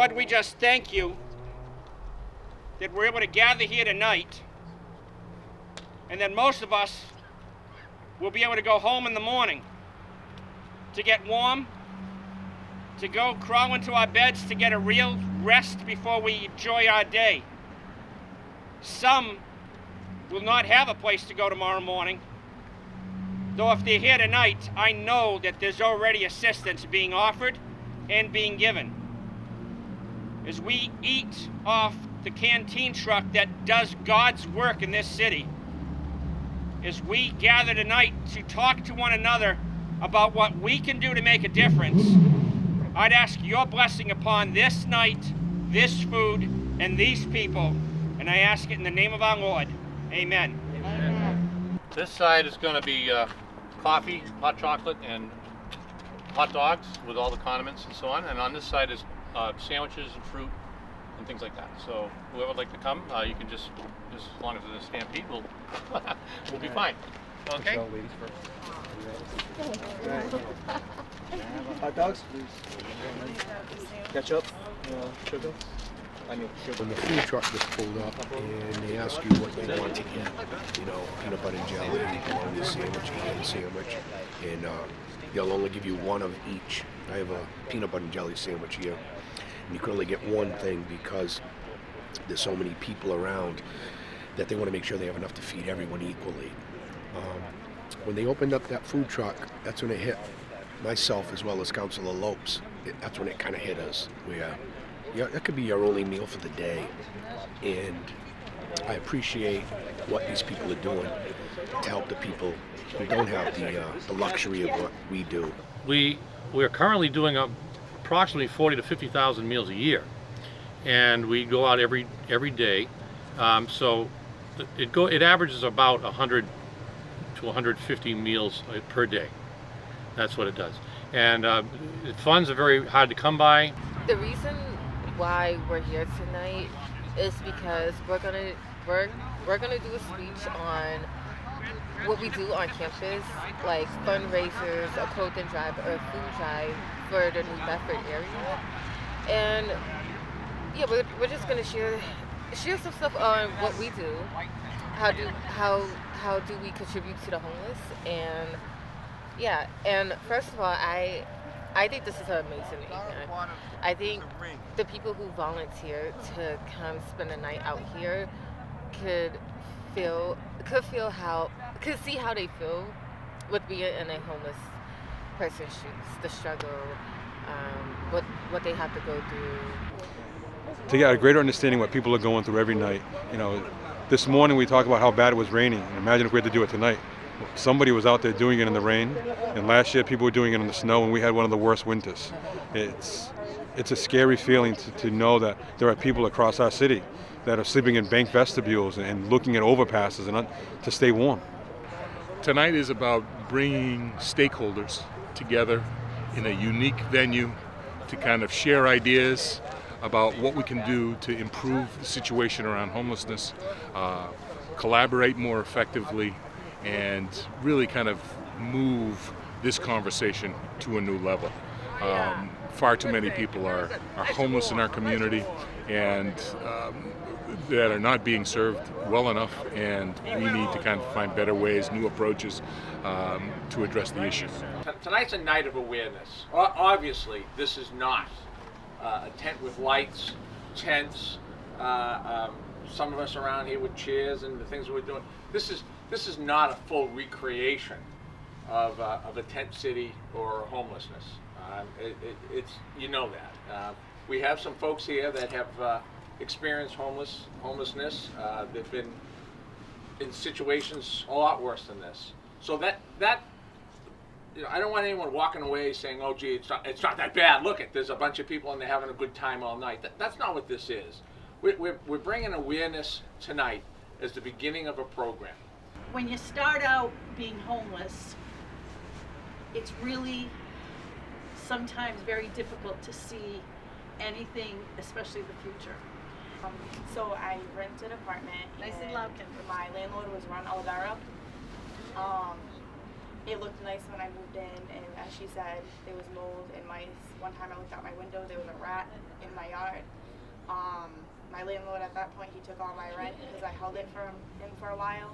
Lord, we just thank you that we're able to gather here tonight, and that most of us will be able to go home in the morning to get warm, to go crawl into our beds to get a real rest before we enjoy our day. Some will not have a place to go tomorrow morning, though if they're here tonight, I know that there's already assistance being offered and being given. As we eat off the canteen truck that does God's work in this city, as we gather tonight to talk to one another about what we can do to make a difference, I'd ask your blessing upon this night, this food, and these people, and I ask it in the name of our Lord. Amen. Amen. This side is going to be coffee, hot chocolate, and hot dogs with all the condiments and so on. And on this side is sandwiches and fruit and things like that. So whoever would like to come, you can just as long as there's a stampede, we'll be fine. Okay? Ladies first. Hot dogs? Ketchup? Sugar? When the food truck gets pulled up and they ask you what they want to get, peanut butter and jelly, bologna sandwich, ham sandwich, and they'll only give you one of each. I have a peanut butter and jelly sandwich here, and you can only get one thing because there's so many people around that they want to make sure they have enough to feed everyone equally. When they opened up that food truck, that's when it hit myself as well as Councilor Lopes. That's when it kind of hit us, where that could be your only meal for the day. And I appreciate what these people are doing to help the people who don't have the luxury of what we do. We're currently doing approximately 40 to 50,000 meals a year, and we go out every day. So it averages about 100 to 150 meals per day. That's what it does. And funds are very hard to come by. The reason why we're here tonight is because we're gonna do a speech on what we do on campus, like fundraisers, a clothing drive, or a food drive for the New Bedford area. And yeah, we're just gonna share some stuff on what we do, how do we contribute to the homeless, and yeah. And first of all, I think this is an amazing event. I think the people who volunteer to come spend the night out here could see how they feel with being in a homeless person's shoes, the struggle, what they have to go through. To get a greater understanding what people are going through every night. This morning we talked about how bad it was raining. Imagine if we had to do it tonight. Somebody was out there doing it in the rain, and last year people were doing it in the snow, and we had one of the worst winters. It's a scary feeling to know that there are people across our city that are sleeping in bank vestibules and looking at overpasses and to stay warm. Tonight is about bringing stakeholders together in a unique venue to kind of share ideas about what we can do to improve the situation around homelessness, collaborate more effectively, and really kind of move this conversation to a new level. Far too many people are homeless in our community, and that are not being served well enough, and we need to kind of find better ways, new approaches to address the issue. Tonight's a night of awareness. Obviously, this is not a tent with lights, tents, some of us around here with chairs and the things that we're doing. This is not a full recreation of a tent city or homelessness. It's that. We have some folks here that have experienced homelessness. They've been in situations a lot worse than this. So that I don't want anyone walking away saying, "Oh, gee, it's not that bad. Look, there's a bunch of people and they're having a good time all night." That's not what this is. We're bringing awareness tonight as the beginning of a program. When you start out being homeless, it's really sometimes very difficult to see anything, especially the future. So I rented an apartment, and my landlord was Ron Olivera. it looked nice when I moved in, and as she said, there was mold and mice. One time I looked out my window, there was a rat in my yard. My landlord at that point, he took all my rent because I held it for him for a while.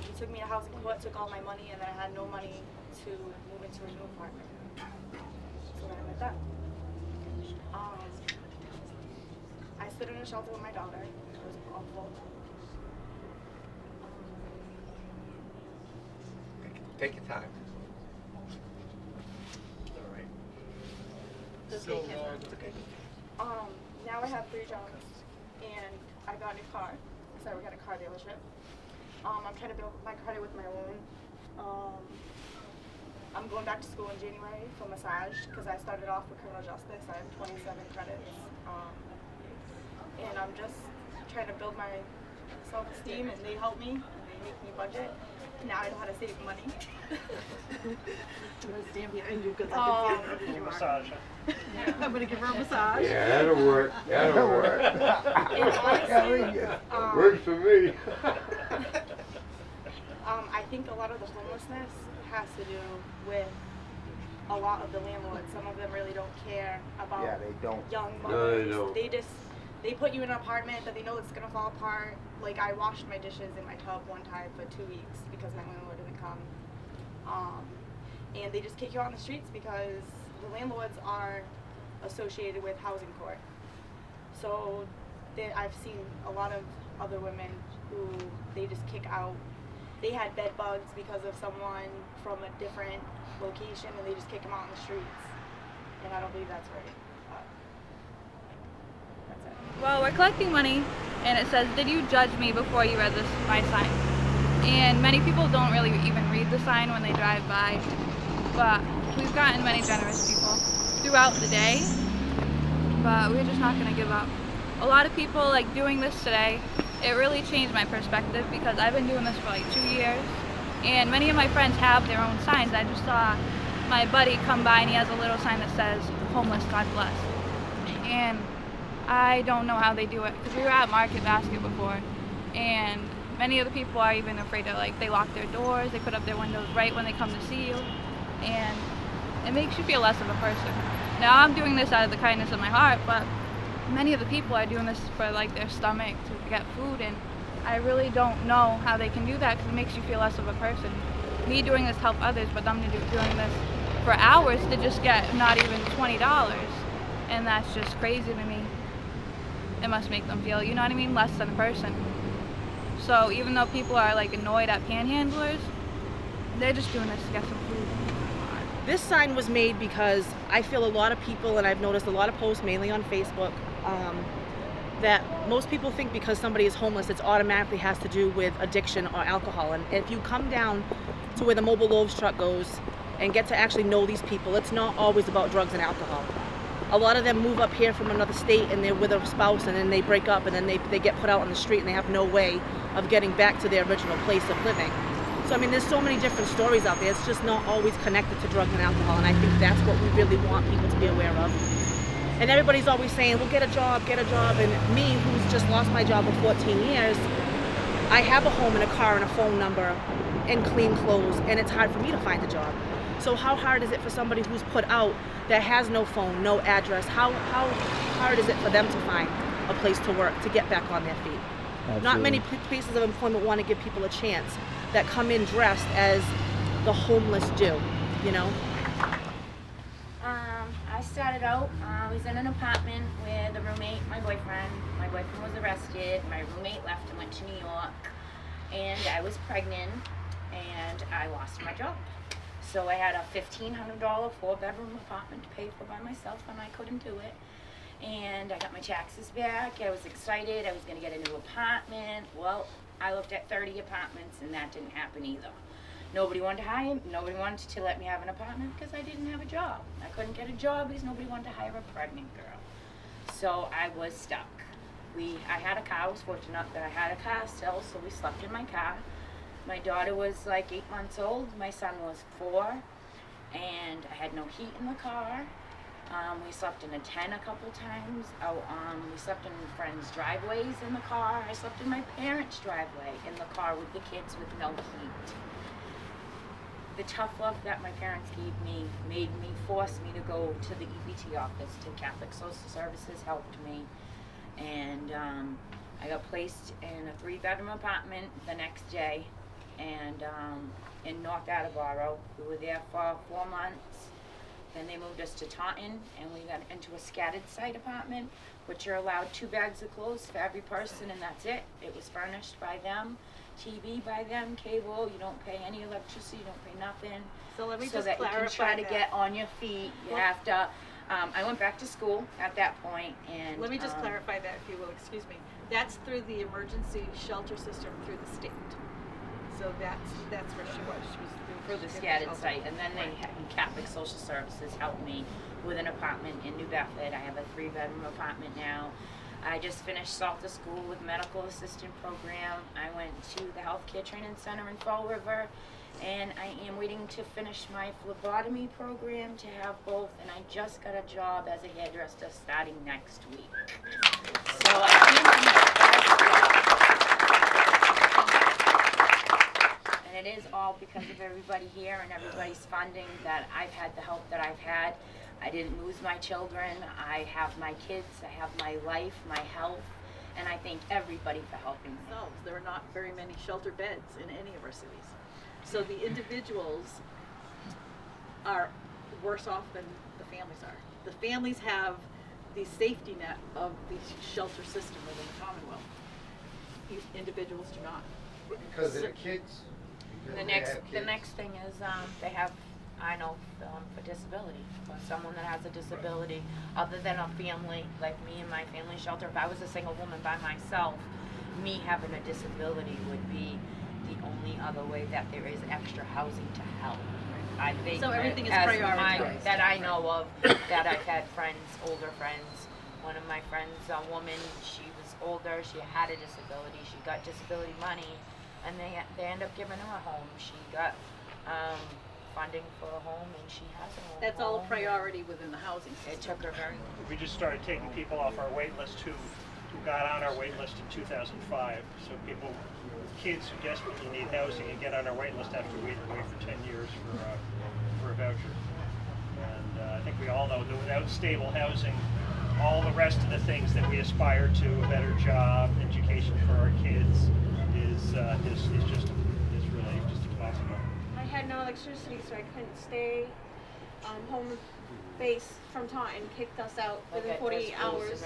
He took me to housing court, took all my money, and then I had no money to move into a new apartment. So then I went that. I stood in a shelter with my daughter. It was awful. Take your time. All right. Now I have 3 jobs, and I got a new car. So we got a car dealership. I'm trying to build my credit with my loan. I'm going back to school in January for massage because I started off with criminal justice. I have 27 credits. And I'm just trying to build my self-esteem, and they help me, and they make me budget. Now I know how to save money. Stand behind you because I can see Massage. I'm going to give her a massage. Yeah, that'll work. That'll work. Works for me. I think a lot of the homelessness has to do with a lot of the landlords. Some of them really don't care about young mothers. No, they don't. They put you in an apartment that they know it's gonna fall apart. Like I washed my dishes in my tub one time for 2 weeks because my landlord didn't come. And they just kick you out on the streets because the landlords are associated with housing court. So I've seen a lot of other women who they just kick out. They had bed bugs because of someone from a different location, and they just kick them out on the streets. And I don't believe that's right. That's it. Well, we're collecting money, and it says, "Did you judge me before you read my sign?" And many people don't really even read the sign when they drive by, but we've gotten many generous people throughout the day, but we're just not going to give up. A lot of people like doing this today. It really changed my perspective because I've been doing this for like 2 years, and many of my friends have their own signs. I just saw my buddy come by and he has a little sign that says, "Homeless, God bless." And I don't know how they do it because we were at Market Basket before, and many of the people are even afraid to, like, they lock their doors, they put up their windows right when they come to see you, and it makes you feel less of a person. Now I'm doing this out of the kindness of my heart, but many of the people are doing this for like their stomach to get food, and I really don't know how they can do that because it makes you feel less of a person. Me doing this to help others, but them doing this for hours to just get not even $20, and that's just crazy to me. It must make them feel, you know what I mean, less than a person. So even though people are like annoyed at panhandlers, they're just doing this to get some food. This sign was made because I feel a lot of people, and I've noticed a lot of posts mainly on Facebook, that most people think because somebody is homeless, it automatically has to do with addiction or alcohol. And if you come down to where the Mobile Loaves truck goes and get to actually know these people, it's not always about drugs and alcohol. A lot of them move up here from another state and they're with a spouse, and then they break up, and then they get put out on the street and they have no way of getting back to their original place of living. So I mean, there's so many different stories out there. It's just not always connected to drugs and alcohol, and I think that's what we really want people to be aware of. And everybody's always saying, well, get a job, and me, who's just lost my job for 14 years, I have a home and a car and a phone number and clean clothes, and it's hard for me to find a job. So how hard is it for somebody who's put out that has no phone, no address? How hard is it for them to find a place to work, to get back on their feet? Absolutely. Not many places of employment want to give people a chance that come in dressed as the homeless do, you know? I started out, I was in an apartment with a roommate, my boyfriend. My boyfriend was arrested, my roommate left and went to New York, and I was pregnant, and I lost my job. So I had a $1,500 4-bedroom apartment to pay for by myself, and I couldn't do it. And I got my taxes back. I was excited. I was going to get a new apartment. Well, I looked at 30 apartments, and that didn't happen either. Nobody wanted to hire me. Nobody wanted to let me have an apartment because I didn't have a job. I couldn't get a job because nobody wanted to hire a pregnant girl. So I was stuck. I had a car. I was fortunate that I had a car still, so we slept in my car. My daughter was like 8 months old. My son was 4, and I had no heat in the car. We slept in a tent a couple times. We slept in friends' driveways in the car. I slept in my parents' driveway in the car with the kids with no heat. the tough love that my parents gave me made me force me to go to the EBT office. To Catholic Social Services helped me, and I got placed in a 3-bedroom apartment the next day, and in North Attleboro. We were there for 4 months. Then they moved us to Taunton, and we got into a scattered site apartment, which you're allowed 2 bags of clothes for every person, and that's it. It was furnished by them, TV by them, cable. You don't pay any electricity, you don't pay nothing. So let me so just that you clarify can try to that. get on your feet. You have to. I went back to school at that point, and Let me just clarify that, if you will, excuse me. That's through the emergency shelter system through the state. So that's where she was. She was for the scattered site, and then they Catholic Social Services helped me with an apartment in New Bedford. I have a 3-bedroom apartment now. I just finished Salter School with medical assistant program. I went to the healthcare training center in Fall River, and I am waiting to finish my phlebotomy program to have both, and I just got a job as a hairdresser starting next week. So I came from and it is all because of everybody here and everybody's funding that I've had the help that I've had. I didn't lose my children. I have my kids. I have my life, my health, and I thank everybody for helping me. There are not very many shelter beds in any of our cities. So the individuals are worse off than the families are. The families have the safety net of the shelter system within the Commonwealth. Individuals do not. Because of the kids. The next thing is they have, I know, for disability. For someone that has a disability, other than a family like me and my family shelter. If I was a single woman by myself, me having a disability would be the only other way that there is extra housing to help. I think so everything is as prioritized. that I know of, that I've had friends, older friends. One of my friends, a woman, she was older, she had a disability, she got disability money, and they end up giving her a home. She got funding for a home, and she has a home. That's all a priority within the housing system. It took her very long. We just started taking people off our wait list who got on our wait list in 2005. So people, kids who desperately need housing and get on our wait list after waiting for 10 years for a voucher. And I think we all know that without stable housing, all the rest of the things that we aspire to, a better job, education for our kids, is really just impossible. I had no electricity, so I couldn't stay home base from Taunton. Kicked us out within 48 hours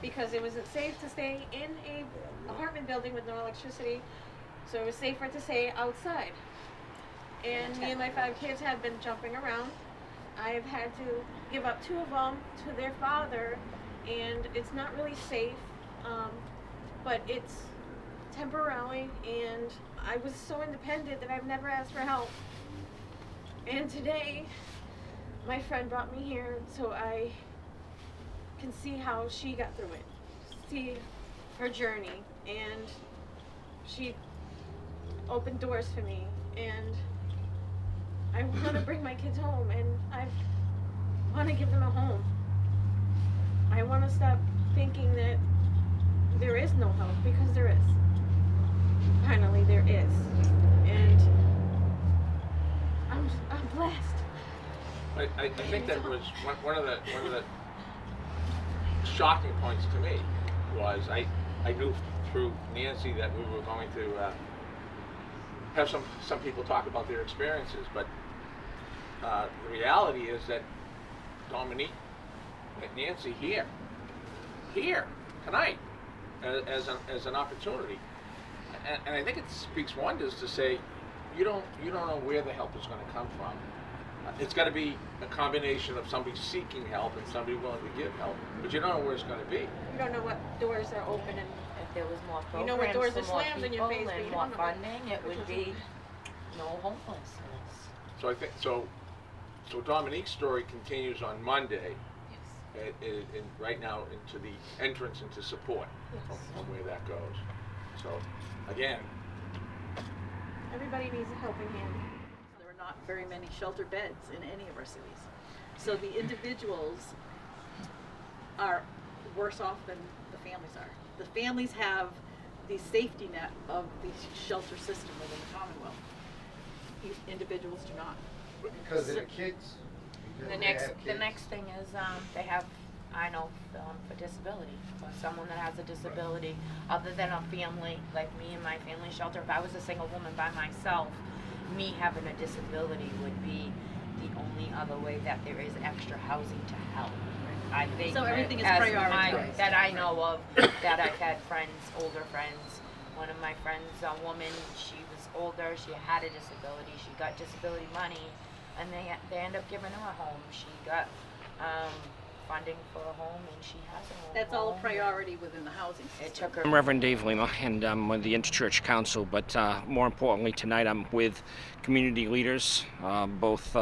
because it wasn't safe to stay in a apartment building with no electricity. So it was safer to stay outside. And me and my 5 kids have been jumping around. I've had to give up 2 of them to their father, and it's not really safe, but it's temporarily, and I was so independent that I've never asked for help. And today, my friend brought me here so I can see how she got through it, see her journey, and she opened doors for me, and I want to bring my kids home, and I want to give them a home. I want to stop thinking that there is no help, because there is. Finally, there is. And I'm blessed. I think that was one of the shocking points to me was I knew through Nancy that we were going to have some people talk about their experiences, but the reality is that Dominique and Nancy here tonight as an opportunity, and I think it speaks wonders to say you don't know where the help is going to come from. It's got to be a combination of somebody seeking help and somebody willing to give help, but you don't know where it's going to be. You don't know what doors are open, and if there was more programs, you know what doors are for more slammed in your face, people but and you more don't know funding, it would be no homelessness. So I think so Dominique's story continues on Monday. Yes. Right now into the entrance into support. Yes. From where that goes. So again, everybody needs a helping hand. There are not very many shelter beds in any of our cities. So the individuals are worse off than the families are. The families have the safety net of the shelter system within the Commonwealth. individuals do not. Because of the kids. Because The they next, have the kids. next thing is they have, I know, for disability, for someone that has a disability, other than a family like me and my family shelter. If I was a single woman by myself, me having a disability would be the only other way that there is extra housing to help. I think So everything is as prioritized. that I know of, that I've had friends, older friends. One of my friends, a woman, she was older, she had a disability, she got disability money, and they end up giving her a home. She got funding for a home, and she has a home. That's all a priority within the housing system. It took her. I'm Reverend Dave Lima, and I'm with the Interchurch Council, but more importantly tonight I'm with community leaders, both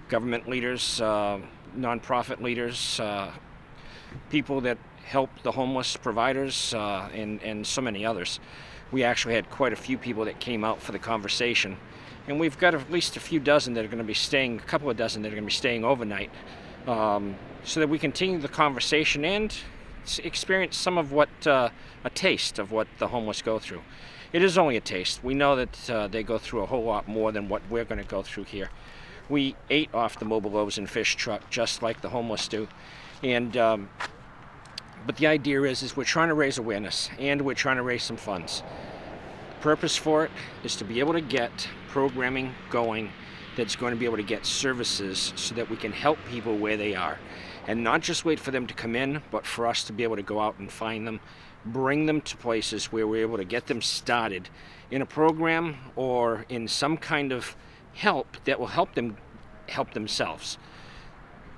government leaders, nonprofit leaders, people that help the homeless, providers, and so many others. We actually had quite a few people that came out for the conversation, and we've got at least a few dozen that are going to be staying, a couple of dozen that are going to be staying overnight, so that we continue the conversation and experience some of what, a taste of what the homeless go through. It is only a taste. We know that they go through a whole lot more than what we're going to go through here. We ate off the Mobile Loaves and Fish truck just like the homeless do, and but the idea is we're trying to raise awareness and we're trying to raise some funds. The purpose for it is to be able to get programming going that's going to be able to get services so that we can help people where they are, and not just wait for them to come in, but for us to be able to go out and find them, bring them to places where we're able to get them started in a program or in some kind of help that will help them help themselves.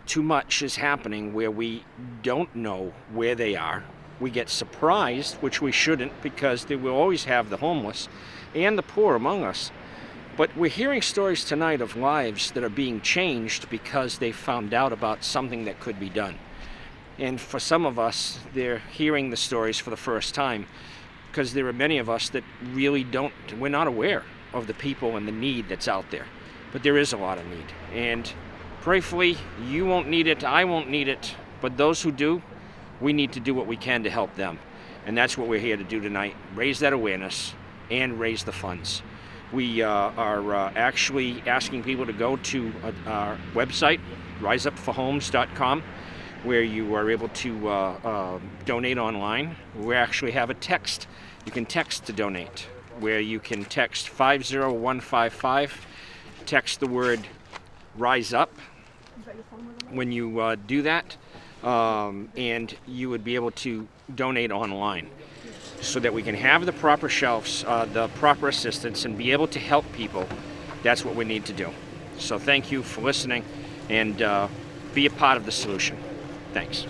Too much is happening where we don't know where they are. We get surprised, which we shouldn't, because they will always have the homeless and the poor among us. But we're hearing stories tonight of lives that are being changed because they found out about something that could be done. And for some of us, they're hearing the stories for the first time, because there are many of us that really we're not aware of the people and the need that's out there. But there is a lot of need. And prayerfully, you won't need it, I won't need it, but those who do, we need to do what we can to help them. And that's what we're here to do tonight, raise that awareness and raise the funds. We are actually asking people to go to our website, riseupforhomes.com, where you are able to donate online. We actually have a text. You can text to donate, where you can text 50155, text the word Rise Up when you do that, and you would be able to donate online so that we can have the proper shelves, the proper assistance, and be able to help people. That's what we need to do. So thank you for listening, and be a part of the solution. Thanks.